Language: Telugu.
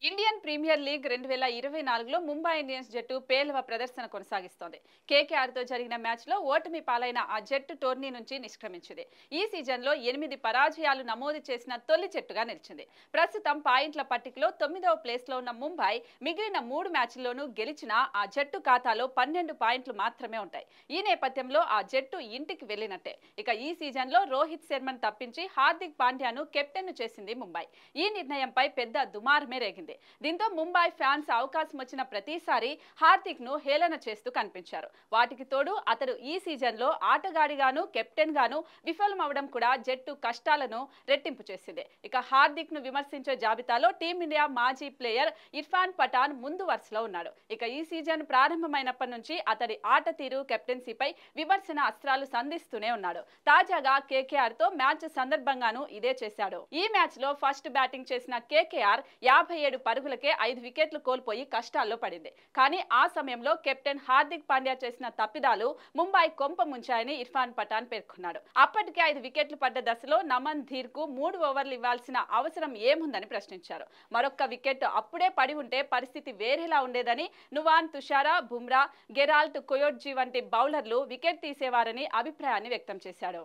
ఇండియన్ ప్రీమియర్ లీగ్ 2024లో ముంబై ఇండియన్స్ జట్టు పేలవ ప్రదర్శన కొనసాగిస్తోంది. కేకేఆర్తో జరిగిన మ్యాచ్లో ఓటమి పాలైన ఆ జట్టు టోర్నీ నుంచి నిష్క్రమించింది. ఈ సీజన్లో 8 పరాజయాలు నమోదు చేసిన తొలి జట్టుగా నిలిచింది. ప్రస్తుతం పాయింట్ల పట్టికలో 9వ ప్లేస్లో ఉన్న ముంబై మిగిలిన 3 మ్యాచ్ల్లోనూ గెలిచినా ఆ జట్టు ఖాతాలో 12 పాయింట్లు మాత్రమే ఉంటాయి. ఈ నేపథ్యంలో ఆ జట్టు ఇంటికి వెళ్లినట్టే. ఇక ఈ సీజన్లో రోహిత్ శర్మను తప్పించి హార్దిక్ పాండ్యాను కెప్టెన్ చేసింది ముంబై. ఈ నిర్ణయంపై పెద్ద దుమారమే రేగింది. దీంతో ముంబై ఫ్యాన్స్ అవకాశం వచ్చిన ప్రతిసారి హార్దిక్ ను హేళన చేస్తూ కనిపించారు. వాటికి తోడు అతడు ఈ సీజన్ లో ఆటగాడిగాను కెప్టెన్ గాను విఫలమవడం కూడా జట్టు కష్టాలను రెట్టింపు చేసింది. ఇక హార్దిక్ ను విమర్శించే జాబితాలో టీమిండియా మాజీ ప్లేయర్ ఇర్ఫాన్ పఠాన్ ముందు వరుసలో ఉన్నాడు. ఇక ఈ సీజన్ ప్రారంభమైనప్పటి నుంచి అతడి ఆట తీరు కెప్టెన్సీపై విమర్శన అస్త్రాలు సంధిస్తూనే ఉన్నాడు. తాజాగా కేకేఆర్ తో మ్యాచ్ సందర్భంగాను ఇదే చేశాడు. ఈ మ్యాచ్ లో ఫస్ట్ బ్యాటింగ్ చేసిన కేకేఆర్ 57 పరుగులకే 5 వికెట్లు కోల్పోయి కష్టాల్లో పడింది. కానీ ఆ సమయంలో కెప్టెన్ హార్దిక్ పాండ్యా చేసిన తప్పిదాలు ముంబై కొంప ముంచాయని ఇర్ఫాన్ పఠాన్ పేర్కొన్నాడు. అప్పటికే 5 వికెట్లు పడ్డ దశలో నమన్ ధీర్ కు 3 ఓవర్లు ఇవ్వాల్సిన అవసరం ఏముందని ప్రశ్నించారు. మరొక్క వికెట్ అప్పుడే పడి ఉంటే పరిస్థితి వేరేలా ఉండేదని, నువాన్ తుషారా, బుమ్రా, గెరాల్ట్ కొయోట్జీ వంటి బౌలర్లు వికెట్ తీసేవారని అభిప్రాయాన్ని వ్యక్తం చేశాడు.